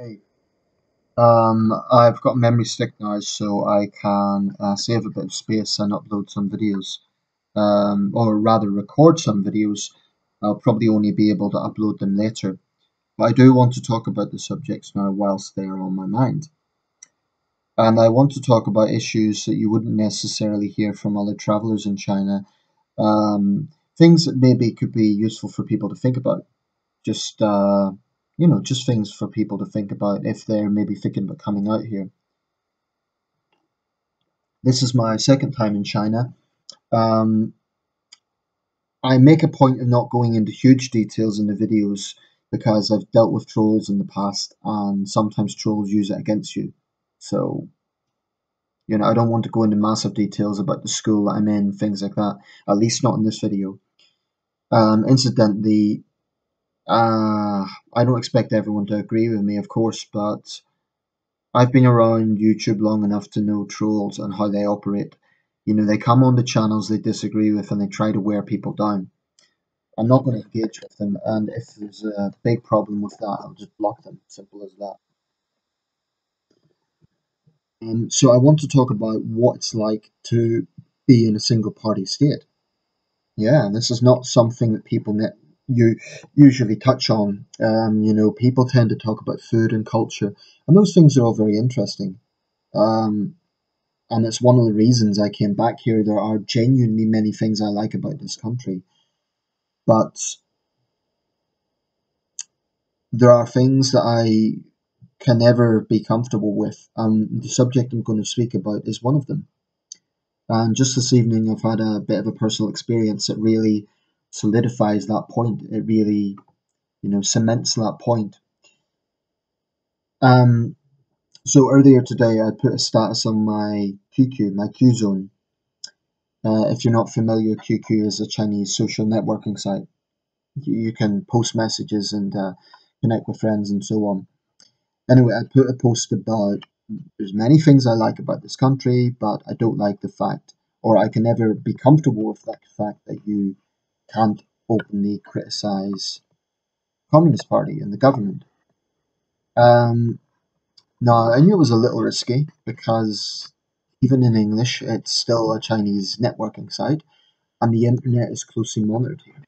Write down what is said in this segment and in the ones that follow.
Hey, I've got a memory stick now, so I can save a bit of space and upload some videos, or rather record some videos. I'll probably only be able to upload them later, but I do want to talk about the subjects now whilst they are on my mind. And I want to talk about issues that you wouldn't necessarily hear from other travelers in China, things that maybe could be useful for people to think about. Just, just things for people to think about if they're maybe thinking about coming out here. This is my second time in China. Um, I make a point of not going into huge details in the videos because I've dealt with trolls in the past, and sometimes trolls use it against you. So, I don't want to go into massive details about the school that I'm in, things like that, at least not in this video. Incidentally, I don't expect everyone to agree with me, of course, but I've been around YouTube long enough to know trolls and how they operate. They come on the channels they disagree with and they try to wear people down. I'm not going to engage with them, and if there's a big problem with that, I'll just block them. Simple as that. So I want to talk about what it's like to be in a single party state. Yeah, this is not something that you usually touch on. People tend to talk about food and culture, and those things are all very interesting. Um, and it's one of the reasons I came back here. There are genuinely many things I like about this country, but there are things that I can never be comfortable with. The subject I'm going to speak about is one of them. And just this evening, I've had a bit of a personal experience that really solidifies that point. It really, cements that point. Um, so earlier today, I put a status on my QQ, my Q zone. If you're not familiar, QQ is a Chinese social networking site. You can post messages and connect with friends and so on. Anyway, I put a post about there's many things I like about this country, but I don't like the fact, or I can never be comfortable with that fact that you can't openly criticize Communist Party and the government. Um, Now, I knew it was a little risky because even in English, it's still a Chinese networking site, and the internet is closely monitored here.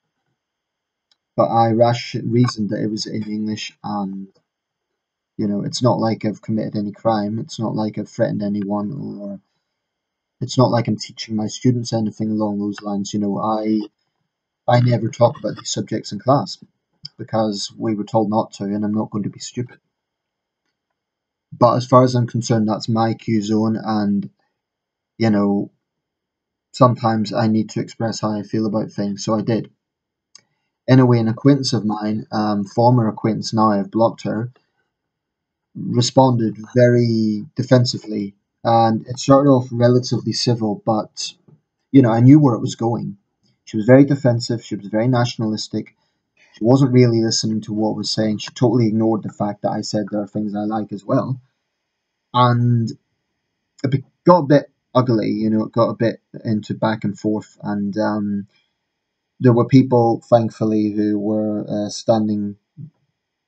But I reasoned that it was in English, and it's not like I've committed any crime. It's not like I've threatened anyone, or it's not like I'm teaching my students anything along those lines. I never talk about these subjects in class because we were told not to, and I'm not going to be stupid. But as far as I'm concerned, that's my Q zone, and you know, sometimes I need to express how I feel about things, so I did. Anyway, an acquaintance of mine, former acquaintance now I've blocked her, responded very defensively, and it started off relatively civil, but I knew where it was going. She was very defensive, she was very nationalistic, she wasn't really listening to what I was saying, she totally ignored the fact that I said there are things I like as well. And got a bit ugly, it got a bit into back and forth, and there were people, thankfully, who were standing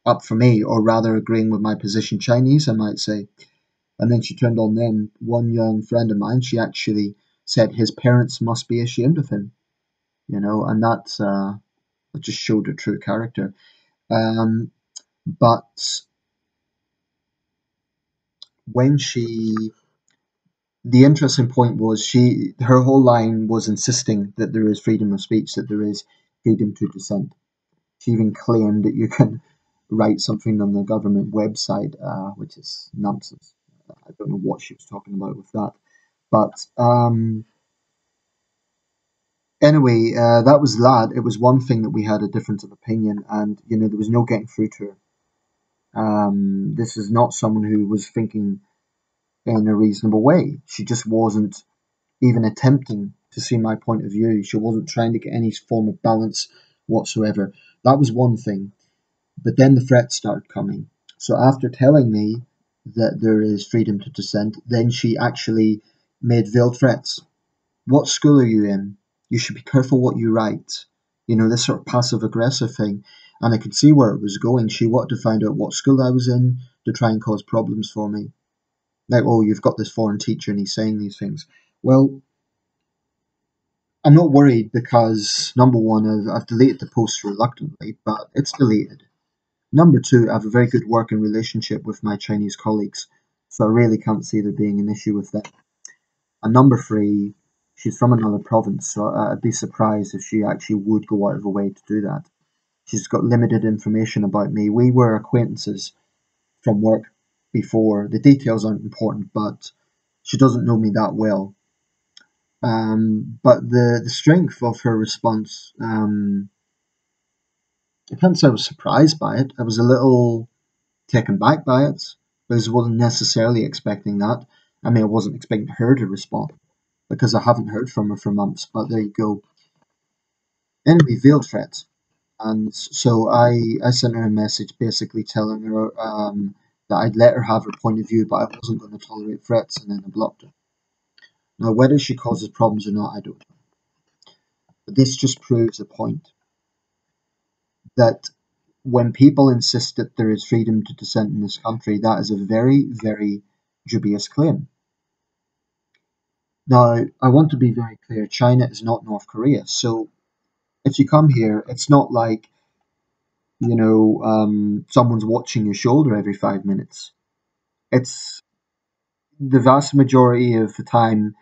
up for me, or rather agreeing with my position, Chinese, I might say. And then she turned on them. One young friend of mine, she actually said his parents must be ashamed of him, and that just showed her true character. Um, but when the interesting point was her whole line was insisting that there is freedom of speech, that there is freedom to dissent. She even claimed that you can write something on the government website, which is nonsense. I don't know what she was talking about with that. But anyway, that was that. It was one thing that we had a difference of opinion, and there was no getting through to her. This is not someone who was thinking in a reasonable way. She just wasn't even attempting to see my point of view. She wasn't trying to get any form of balance whatsoever. That was one thing. But then the threats started coming. So after telling me that there is freedom to dissent, then she actually made veiled threats. What school are you in? You should be careful what you write. This sort of passive aggressive thing. And I could see where it was going. She wanted to find out what school I was in. to try and cause problems for me. Like, oh, you've got this foreign teacher and he's saying these things. Well, I'm not worried because number one, I've deleted the post reluctantly, but it's deleted. Number two, I have a very good working relationship with my Chinese colleagues, so I really can't see there being an issue with that. And number three, she's from another province, so I'd be surprised if she actually would go out of her way to do that. She's got limited information about me. We were acquaintances from work before. The details aren't important, but she doesn't know me that well. But the strength of her response, I can't say I was surprised by it. I was a little taken back by it because I wasn't necessarily expecting that. I mean, I wasn't expecting her to respond because I haven't heard from her for months, but there you go. Anyway, veiled threats. And so I sent her a message basically telling her that I'd let her have her point of view, but I wasn't going to tolerate threats, and then I blocked her. Now, whether she causes problems or not, I don't know. But this just proves a point that when people insist that there is freedom to dissent in this country, that is a very, very dubious claim. Now, I want to be very clear, China is not North Korea. So if you come here, it's not like, someone's watching your shoulder every 5 minutes. It's the vast majority of the time,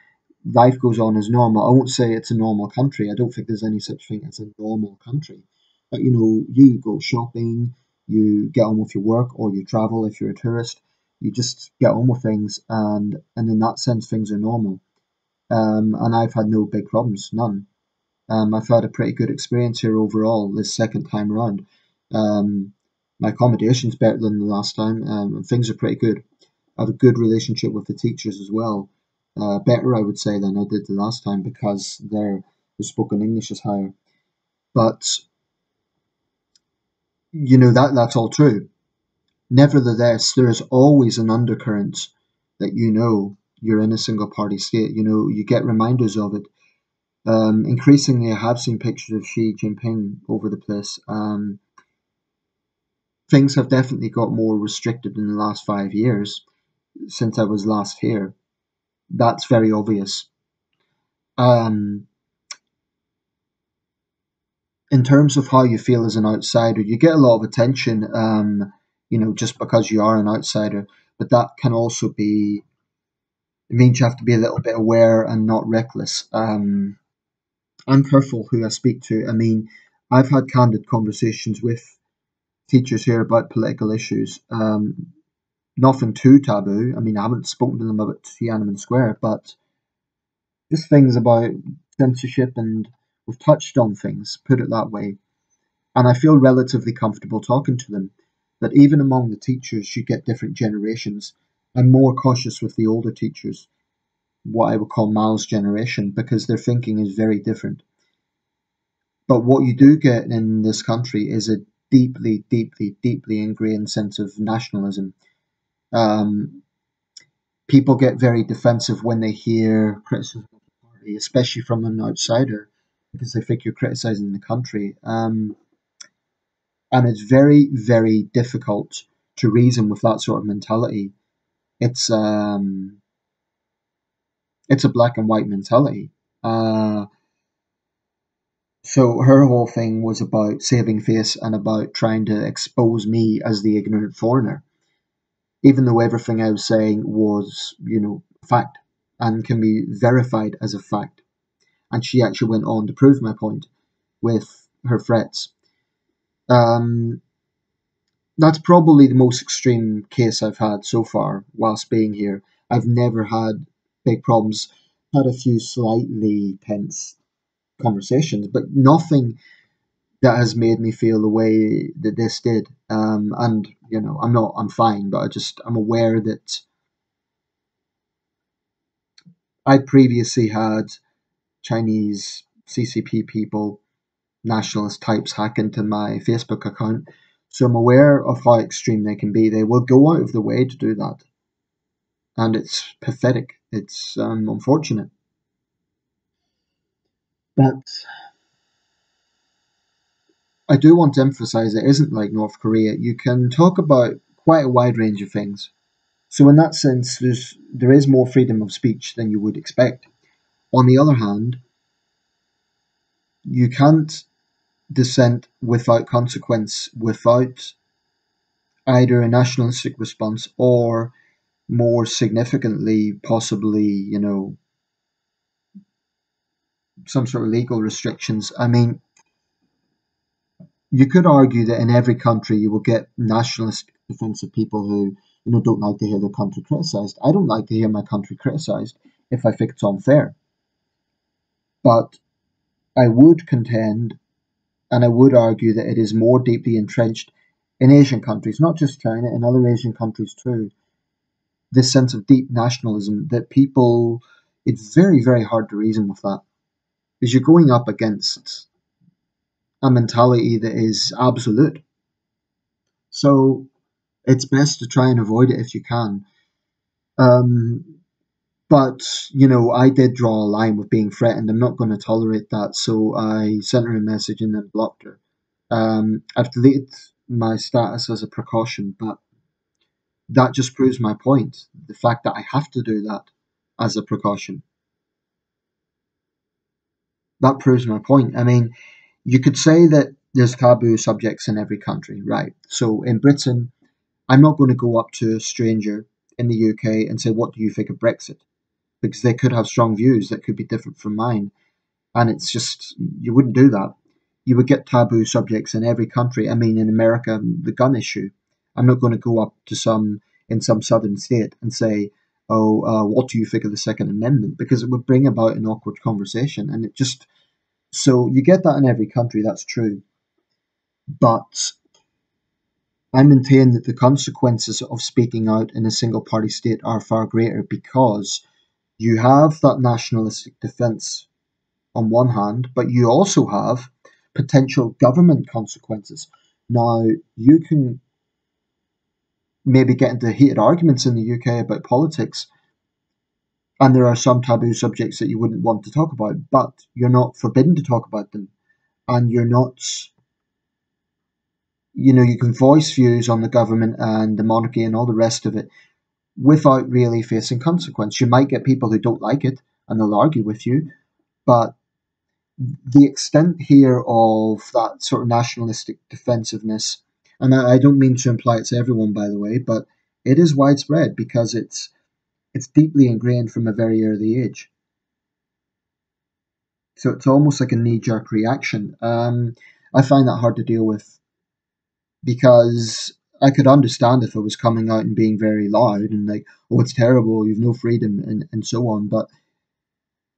life goes on as normal. I won't say it's a normal country. I don't think there's any such thing as a normal country. But you go shopping, you get on with your work, or you travel if you're a tourist. You just get on with things, and in that sense, things are normal. And I've had no big problems, none. I've had a pretty good experience here overall this second time around. Um, my accommodation's better than the last time, and things are pretty good. I have a good relationship with the teachers as well. Better, I would say, than I did the last time because their spoken English is higher. But that's all true. Nevertheless, there is always an undercurrent that you're in a single party state. You get reminders of it. Increasingly, I have seen pictures of Xi Jinping over the place. Things have definitely got more restricted in the last 5 years since I was last here. That's very obvious. Um, in terms of how you feel as an outsider, you get a lot of attention, just because you are an outsider. But that can also it means you have to be a little bit aware and not reckless. I'm careful who I speak to. I mean, I've had candid conversations with teachers here about political issues. Nothing too taboo. I mean, I haven't spoken to them about Tiananmen Square, but just things about censorship, and we've touched on things, put it that way. And I feel relatively comfortable talking to them. But even among the teachers, you get different generations. I'm more cautious with the older teachers, what I would call Mao's generation, because their thinking is very different. But what you do get in this country is a deeply, deeply, deeply ingrained sense of nationalism. Um, People get very defensive when they hear criticism of the party, especially from an outsider, because they think you're criticizing the country. And it's very, very difficult to reason with that sort of mentality. It's um, it's a black and white mentality. Uh, so her whole thing was about saving face and about trying to expose me as the ignorant foreigner, even though everything I was saying was, fact and can be verified as a fact. And she actually went on to prove my point with her threats. Um, that's probably the most extreme case I've had so far whilst being here. I've never had big problems. Had a few slightly tense conversations, but nothing that has made me feel the way that this did. And I'm fine, but I'm aware that I previously had Chinese CCP people, nationalist types hack into my Facebook account. So I'm aware of how extreme they can be. They will go out of the way to do that. And it's pathetic. It's unfortunate. But I do want to emphasize it isn't like North Korea. You can talk about quite a wide range of things. So in that sense, there is more freedom of speech than you would expect. On the other hand, you can't dissent without consequence, without either a nationalistic response or, more significantly, possibly, some sort of legal restrictions. I mean, you could argue that in every country you will get nationalist defensive people who, don't like to hear their country criticised. I don't like to hear my country criticised if I think it's unfair. But I would contend, and I would argue, that it is more deeply entrenched in Asian countries, not just China, in other Asian countries too, this sense of deep nationalism that people, it's very, very hard to reason with that. Because you're going up against a mentality that is absolute. So it's best to try and avoid it if you can. Um, but, I did draw a line with being threatened. I'm not going to tolerate that. So I sent her a message and then blocked her. I've deleted my status as a precaution, but that just proves my point. The fact that I have to do that as a precaution. That proves my point. I mean, you could say that there's taboo subjects in every country, right? So in Britain, I'm not going to go up to a stranger in the UK and say, "What do you think of Brexit?" Because they could have strong views that could be different from mine. And it's just, you wouldn't do that. You would get taboo subjects in every country. I mean, in America, the gun issue. I'm not going to go up to in some southern state and say, "Oh, what do you think of the Second Amendment?" Because it would bring about an awkward conversation. And it just, so you get that in every country, that's true. But I maintain that the consequences of speaking out in a single party state are far greater because you have that nationalistic defense on one hand, but you also have potential government consequences. Now, you can maybe get into heated arguments in the UK about politics, and there are some taboo subjects that you wouldn't want to talk about, but you're not forbidden to talk about them. And you're not, you can voice views on the government and the monarchy and all the rest of it without really facing consequence. You might get people who don't like it and they'll argue with you, but the extent here of that sort of nationalistic defensiveness, and I don't mean to imply it's everyone, by the way, but it is widespread because it's deeply ingrained from a very early age. So it's almost like a knee-jerk reaction. I find that hard to deal with because I could understand if I was coming out and being very loud and like, "Oh, it's terrible, you've no freedom," and so on. But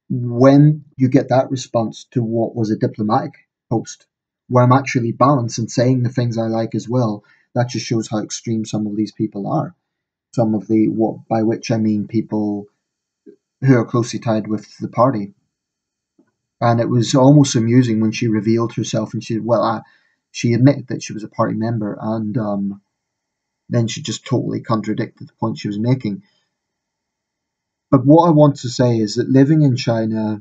when you get that response to what was a diplomatic post, where I'm actually balanced and saying the things I like as well, that just shows how extreme some of these people are. Some of the, what by which I mean people who are closely tied with the party. And it was almost amusing when she revealed herself and she admitted that she was a party member, and then she just totally contradicted the point she was making. But what I want to say is that living in China,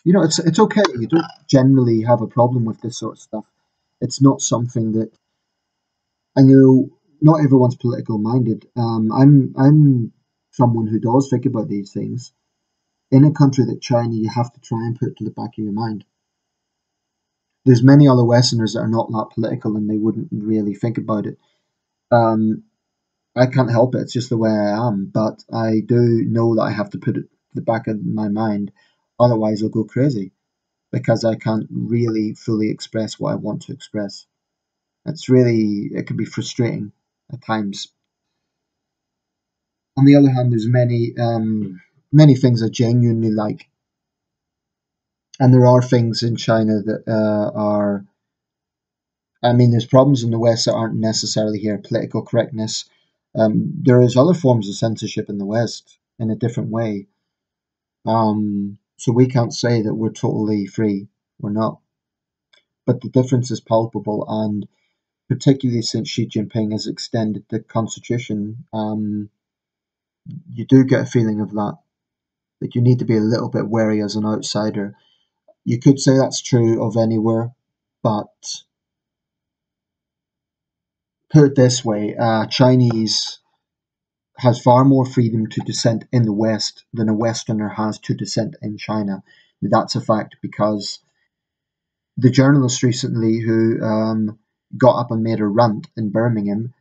it's okay. You don't generally have a problem with this sort of stuff. It's not something that I know. Not everyone's political minded. I'm someone who does think about these things. In a country like China, you have to try and put it to the back of your mind. There's many other Westerners that are not that political, and they wouldn't really think about it. Um, I can't help it. It's just the way I am. But I do know that I have to put it to the back of my mind. Otherwise, I'll go crazy because I can't really fully express what I want to express. It can be frustrating at times. On the other hand, there's many things I genuinely like, and there are things in China that are. I mean, there's problems in the West that aren't necessarily here. Political correctness. There is other forms of censorship in the West in a different way. So we can't say that we're totally free. We're not. But the difference is palpable, and particularly since Xi Jinping has extended the constitution, you do get a feeling of that. That you need to be a little bit wary as an outsider. You could say that's true of anywhere, but Put it this way: Chinese has far more freedom to dissent in the West than a Westerner has to dissent in China. That's a fact because the journalist recently who got up and made a rant in Birmingham,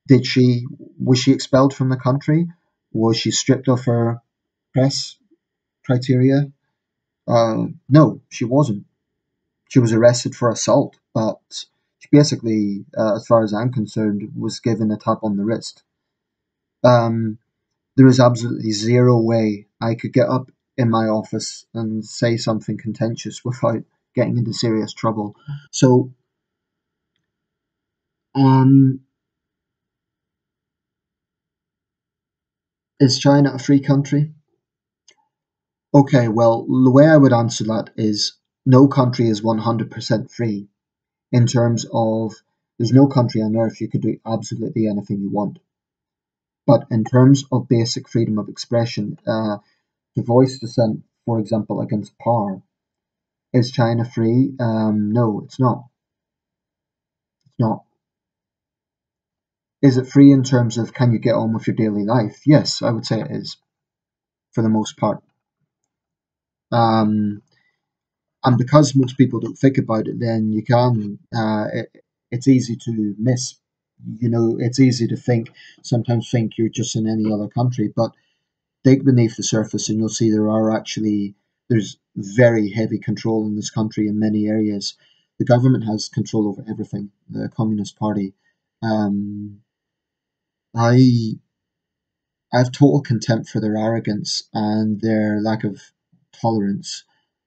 did she was she expelled from the country? Was she stripped of her press criteria? No, she wasn't. She was arrested for assault, but she basically, as far as I'm concerned, was given a tap on the wrist. Um, there is absolutely zero way I could get up in my office and say something contentious without getting into serious trouble. So, um, is China a free country? Okay, well, the way I would answer that is no country is 100% free in terms of there's no country on earth you could do absolutely anything you want. But in terms of basic freedom of expression, to voice dissent, for example, against power, is China free? No, it's not. It's not. Is it free in terms of can you get on with your daily life? Yes, I would say it is for the most part. Um, and because most people don't think about it, then you can. It's easy to miss. You know, it's easy to think. Sometimes think you're just in any other country, but dig beneath the surface, and you'll see there's very heavy control in this country in many areas. The government has control over everything. The Communist Party. Um, I I have total contempt for their arrogance and their lack of tolerance.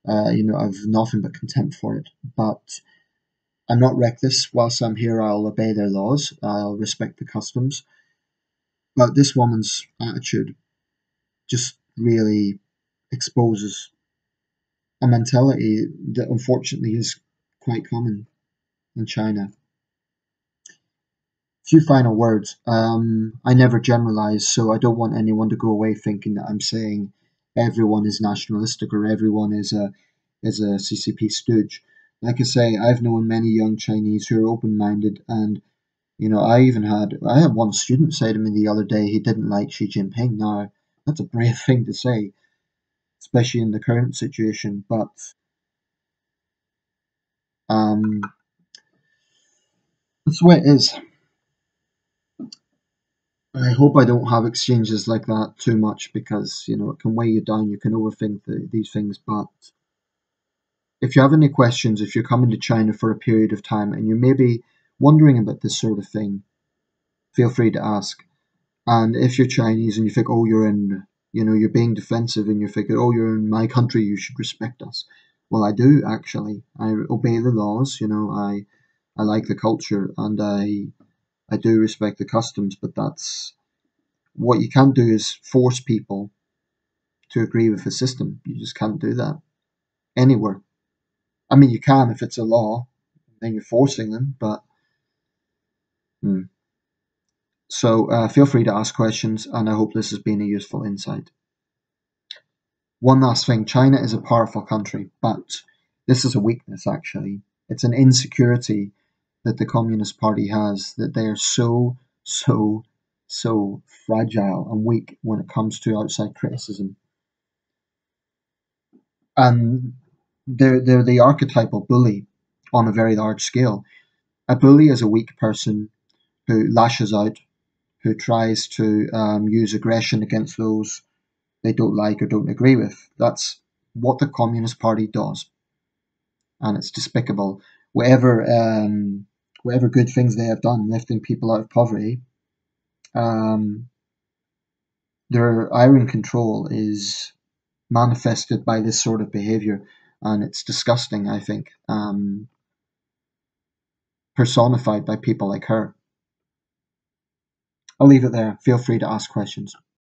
I've nothing but contempt for it. But I'm not reckless. Whilst I'm here, I'll obey their laws. I'll respect the customs. But this woman's attitude just really exposes a mentality that unfortunately is quite common in China. Few final words. I never generalize, so I don't want anyone to go away thinking that I'm saying everyone is nationalistic or everyone is a CCP stooge. Like I say, I've known many young Chinese who are open-minded, and I had one student say to me the other day he didn't like Xi Jinping. Now, that's a brave thing to say, especially in the current situation, but um, that's the way it is. I hope I don't have exchanges like that too much because it can weigh you down. You can overthink these things. But if you have any questions, if you're coming to China for a period of time and you're maybe wondering about this sort of thing, feel free to ask. And if you're Chinese and you think, oh, you're being defensive and you're thinking, oh, you're in my country, you should respect us. Well, I do actually. I obey the laws. I like the culture and I do respect the customs. But that's what you can't do is force people to agree with the system. You just can't do that anywhere. I mean, you can if it's a law, then you're forcing them. But hmm. So feel free to ask questions, and I hope this has been a useful insight. One last thing: China is a powerful country, but this is a weakness. Actually, it's an insecurity that the Communist Party has that they are so fragile and weak when it comes to outside criticism. And they're the archetypal bully on a very large scale. A bully is a weak person who lashes out, who tries to use aggression against those they don't like or don't agree with. That's what the Communist Party does, and it's despicable. Whatever good things they have done, lifting people out of poverty, um, their iron control is manifested by this sort of behavior, and it's disgusting. I think. Personified by people like her. I'll leave it there. Feel free to ask questions.